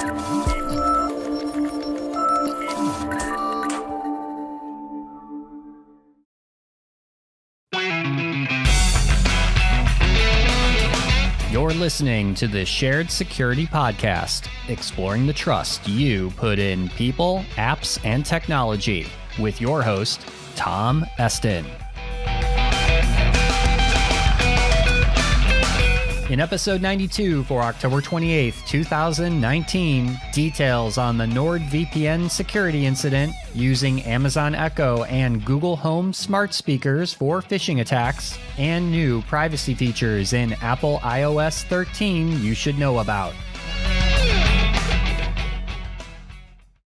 You're listening to the Shared Security Podcast, exploring the trust you put in people, apps, and technology, with your host, Tom Eston. In episode 92 for October 28th, 2019, details on the NordVPN security incident using Amazon Echo and Google Home smart speakers for phishing attacks, and new privacy features in Apple iOS 13 you should know about.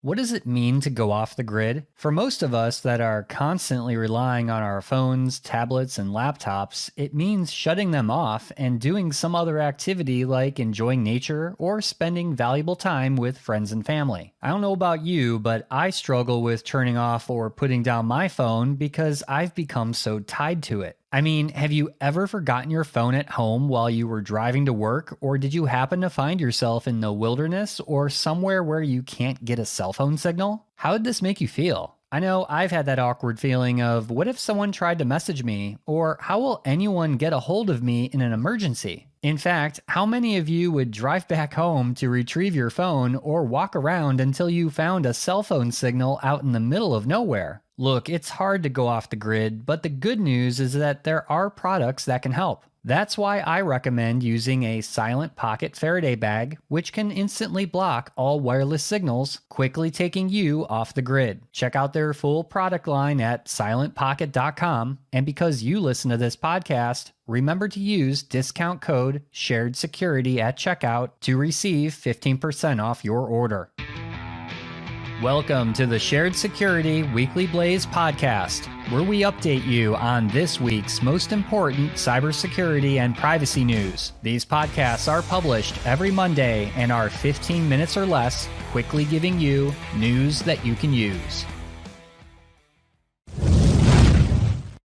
What does it mean to go off the grid? For most of us that are constantly relying on our phones, tablets, and laptops, it means shutting them off and doing some other activity like enjoying nature or spending valuable time with friends and family. I don't know about you, but I struggle with turning off or putting down my phone because I've become so tied to it. I mean, have you ever forgotten your phone at home while you were driving to work, or did you happen to find yourself in the wilderness or somewhere where you can't get a cell phone signal? How did this make you feel? I know I've had that awkward feeling of, what if someone tried to message me? Or how will anyone get a hold of me in an emergency? In fact, how many of you would drive back home to retrieve your phone or walk around until you found a cell phone signal out in the middle of nowhere? Look, it's hard to go off the grid, but the good news is that there are products that can help. That's why I recommend using a Silent Pocket Faraday bag, which can instantly block all wireless signals, quickly taking you off the grid. Check out their full product line at silentpocket.com, and because you listen to this podcast, remember to use discount code SHAREDSECURITY at checkout to receive 15% off your order. Welcome to the Shared Security Weekly Blaze podcast, where we update you on this week's most important cybersecurity and privacy news. These podcasts are published every Monday and are 15 minutes or less, quickly giving you news that you can use.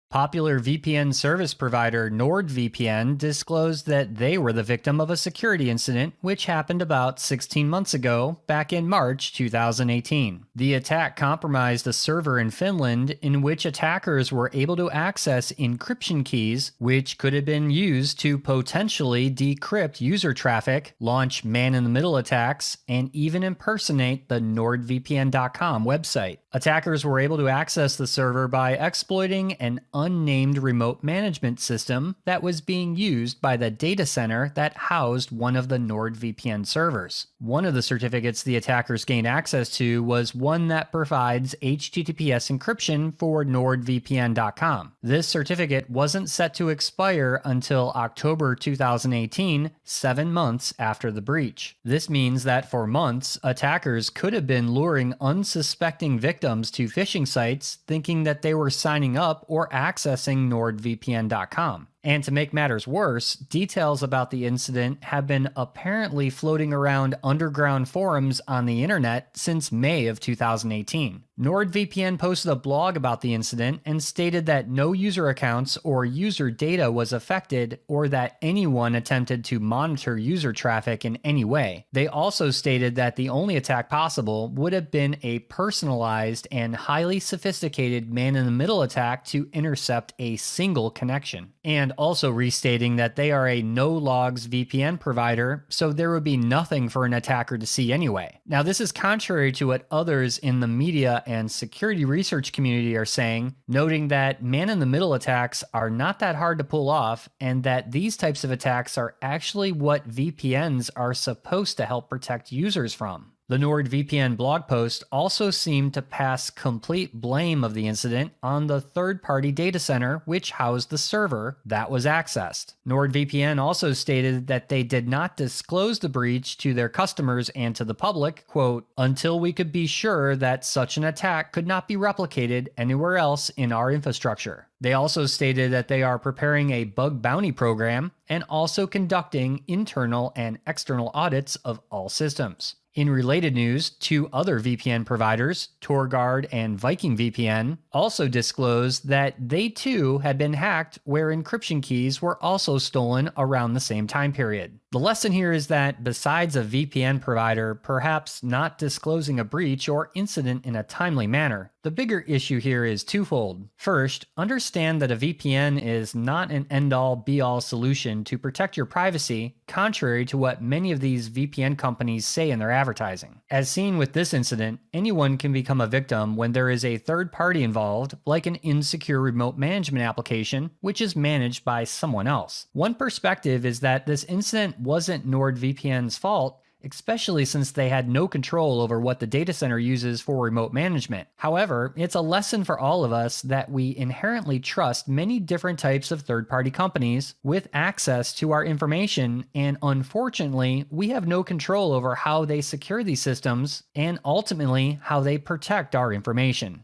Popular VPN service provider NordVPN disclosed that they were the victim of a security incident which happened about 16 months ago, back in March 2018. The attack compromised a server in Finland in which attackers were able to access encryption keys, which could have been used to potentially decrypt user traffic, launch man-in-the-middle attacks, and even impersonate the NordVPN.com website. Attackers were able to access the server by exploiting an unnamed remote management system that was being used by the data center that housed one of the NordVPN servers. One of the certificates the attackers gained access to was one that provides HTTPS encryption for NordVPN.com. This certificate wasn't set to expire until October 2018, 7 months after the breach. This means that for months, attackers could have been luring unsuspecting victims to phishing sites thinking that they were signing up or accessing NordVPN.com. And to make matters worse, details about the incident have been apparently floating around underground forums on the internet since May of 2018. NordVPN posted a blog about the incident and stated that no user accounts or user data was affected or that anyone attempted to monitor user traffic in any way. They also stated that the only attack possible would have been a personalized and highly sophisticated man-in-the-middle attack to intercept a single connection. And also restating that they are a no-logs VPN provider, so there would be nothing for an attacker to see anyway. Now, this is contrary to what others in the media and security research community are saying, noting that man-in-the-middle attacks are not that hard to pull off, and that these types of attacks are actually what VPNs are supposed to help protect users from. The NordVPN blog post also seemed to pass complete blame of the incident on the third-party data center which housed the server that was accessed. NordVPN also stated that they did not disclose the breach to their customers and to the public, quote, until we could be sure that such an attack could not be replicated anywhere else in our infrastructure. They also stated that they are preparing a bug bounty program and also conducting internal and external audits of all systems. In related news, two other VPN providers, TorGuard and Viking VPN, also disclosed that they too had been hacked where encryption keys were also stolen around the same time period. The lesson here is that besides a VPN provider perhaps not disclosing a breach or incident in a timely manner, the bigger issue here is twofold. First, understand that a VPN is not an end-all be-all solution to protect your privacy, contrary to what many of these VPN companies say in their advertising. As seen with this incident, anyone can become a victim when there is a third party involved, like an insecure remote management application, which is managed by someone else. One perspective is that this incident wasn't NordVPN's fault, especially since they had no control over what the data center uses for remote management. However, it's a lesson for all of us that we inherently trust many different types of third-party companies with access to our information, and unfortunately, we have no control over how they secure these systems and ultimately how they protect our information.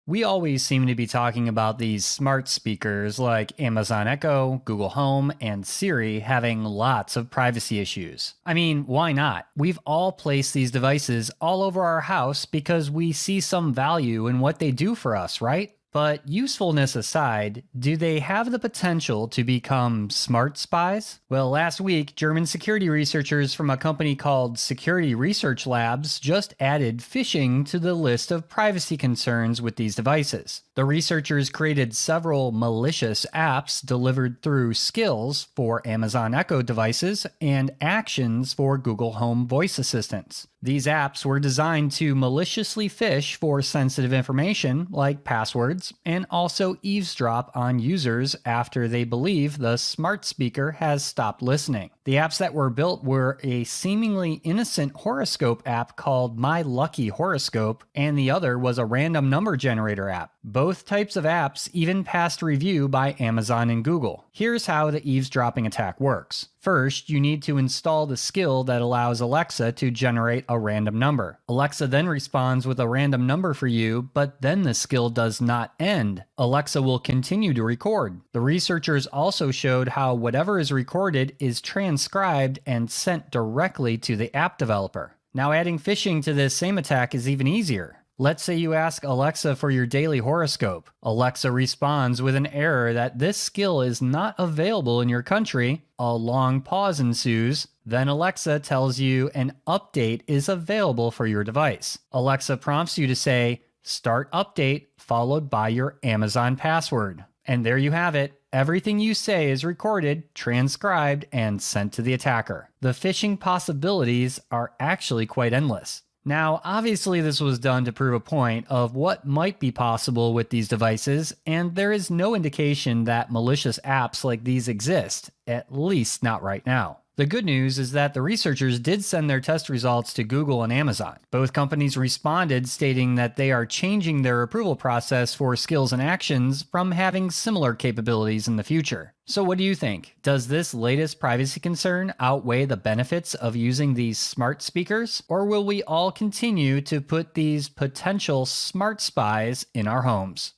We always seem to be talking about these smart speakers like Amazon Echo, Google Home, and Siri having lots of privacy issues. I mean, why not? We've all placed these devices all over our house because we see some value in what they do for us, right? But usefulness aside, do they have the potential to become smart spies? Well, last week, German security researchers from a company called Security Research Labs just added phishing to the list of privacy concerns with these devices. The researchers created several malicious apps delivered through skills for Amazon Echo devices and actions for Google Home voice assistants. These apps were designed to maliciously phish for sensitive information like passwords and also eavesdrop on users after they believe the smart speaker has stopped listening. The apps that were built were a seemingly innocent horoscope app called My Lucky Horoscope, and the other was a random number generator app. Both types of apps even passed review by Amazon and Google. Here's how the eavesdropping attack works. First, you need to install the skill that allows Alexa to generate a random number. Alexa then responds with a random number for you, but then the skill does not end. Alexa will continue to record. The researchers also showed how whatever is recorded is transcribed and sent directly to the app developer. Now, adding phishing to this same attack is even easier. Let's say you ask Alexa for your daily horoscope. Alexa responds with an error that this skill is not available in your country. A long pause ensues. Then Alexa tells you an update is available for your device. Alexa prompts you to say, "Start update," followed by your Amazon password. And there you have it. Everything you say is recorded, transcribed, and sent to the attacker. The phishing possibilities are actually quite endless. Now, obviously this was done to prove a point of what might be possible with these devices, and there is no indication that malicious apps like these exist, at least not right now. The good news is that the researchers did send their test results to Google and Amazon. Both companies responded stating that they are changing their approval process for skills and actions from having similar capabilities in the future. So what do you think? Does this latest privacy concern outweigh the benefits of using these smart speakers? Or will we all continue to put these potential smart spies in our homes?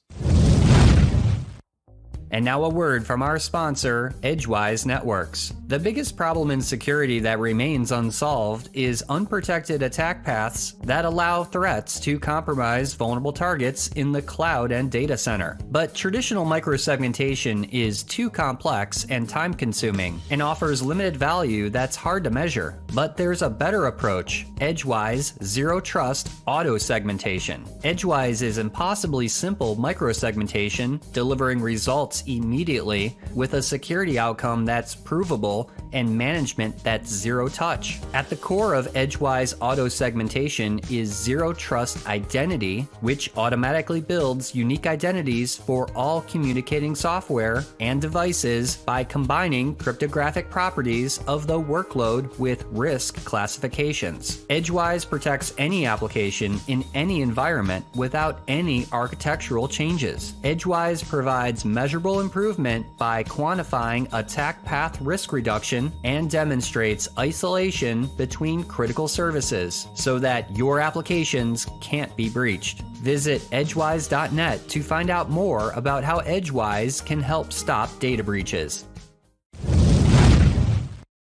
And now a word from our sponsor, Edgewise Networks. The biggest problem in security that remains unsolved is unprotected attack paths that allow threats to compromise vulnerable targets in the cloud and data center. But traditional microsegmentation is too complex and time-consuming and offers limited value that's hard to measure. But there's a better approach, Edgewise Zero Trust Auto Segmentation. Edgewise is impossibly simple microsegmentation, delivering results immediately with a security outcome that's provable and management that's zero touch. At the core of Edgewise auto segmentation is zero trust identity, which automatically builds unique identities for all communicating software and devices by combining cryptographic properties of the workload with risk classifications. Edgewise protects any application in any environment without any architectural changes. Edgewise provides measurable improvement by quantifying attack path risk reduction and demonstrates isolation between critical services so that your applications can't be breached. Visit edgewise.net to find out more about how Edgewise can help stop data breaches.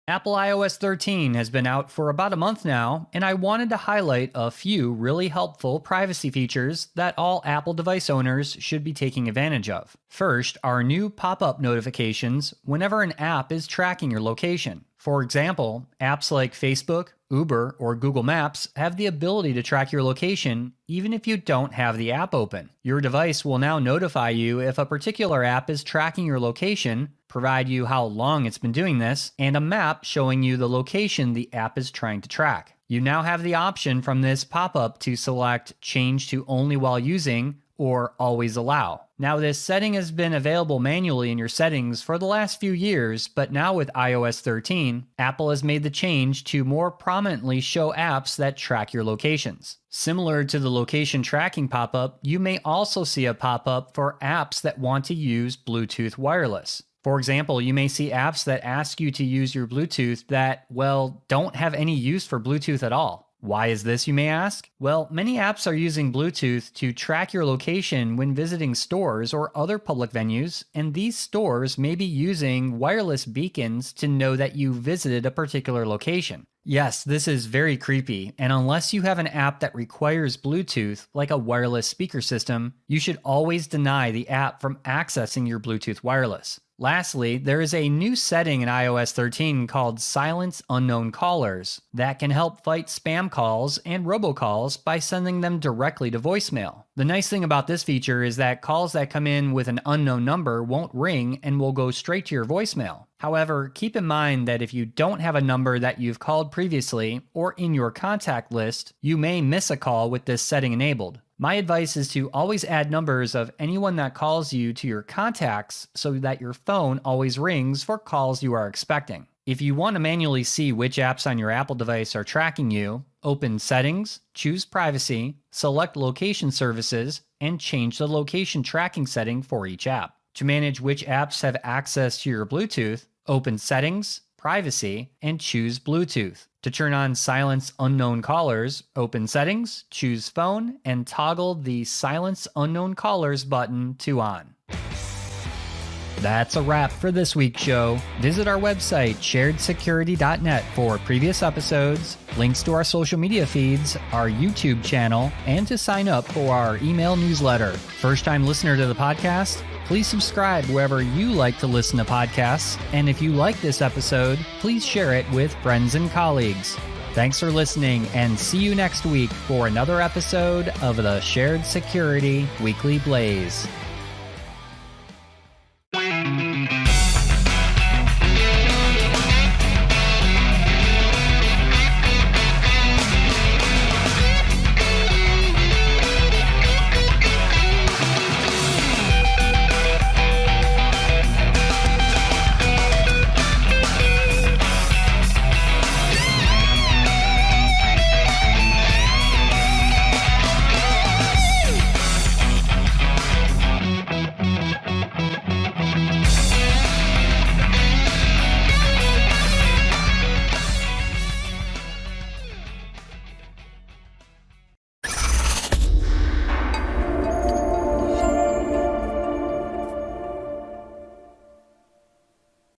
Apple iOS 13 has been out for about a month now, and I wanted to highlight a few really helpful privacy features that all Apple device owners should be taking advantage of. First, are new pop-up notifications whenever an app is tracking your location. For example, apps like Facebook, Uber, or Google Maps have the ability to track your location even if you don't have the app open. Your device will now notify you if a particular app is tracking your location, provide you how long it's been doing this, and a map showing you the location the app is trying to track. You now have the option from this pop-up to select Change to Only While Using or Always Allow. Now, this setting has been available manually in your settings for the last few years, but now with iOS 13, Apple has made the change to more prominently show apps that track your locations. Similar to the location tracking pop-up, you may also see a pop-up for apps that want to use Bluetooth wireless. For example, you may see apps that ask you to use your Bluetooth that, well, don't have any use for Bluetooth at all. Why is this, you may ask? Well, many apps are using Bluetooth to track your location when visiting stores or other public venues, and these stores may be using wireless beacons to know that you visited a particular location. Yes, this is very creepy, and unless you have an app that requires Bluetooth, like a wireless speaker system, you should always deny the app from accessing your Bluetooth wireless. Lastly, there is a new setting in iOS 13 called Silence Unknown Callers that can help fight spam calls and robocalls by sending them directly to voicemail. The nice thing about this feature is that calls that come in with an unknown number won't ring and will go straight to your voicemail. However, keep in mind that if you don't have a number that you've called previously or in your contact list, you may miss a call with this setting enabled. My advice is to always add numbers of anyone that calls you to your contacts so that your phone always rings for calls you are expecting. If you want to manually see which apps on your Apple device are tracking you, open Settings, choose Privacy, select Location Services, and change the location tracking setting for each app. To manage which apps have access to your Bluetooth, open Settings, Privacy, and choose Bluetooth. To turn on Silence Unknown Callers, open Settings, choose Phone, and toggle the Silence Unknown Callers button to On. That's a wrap for this week's show. Visit our website, sharedsecurity.net, for previous episodes, links to our social media feeds, our YouTube channel, and to sign up for our email newsletter. First-time listener to the podcast? Please subscribe wherever you like to listen to podcasts, and if you like this episode, please share it with friends and colleagues. Thanks for listening, and see you next week for another episode of the Shared Security Weekly Blaze.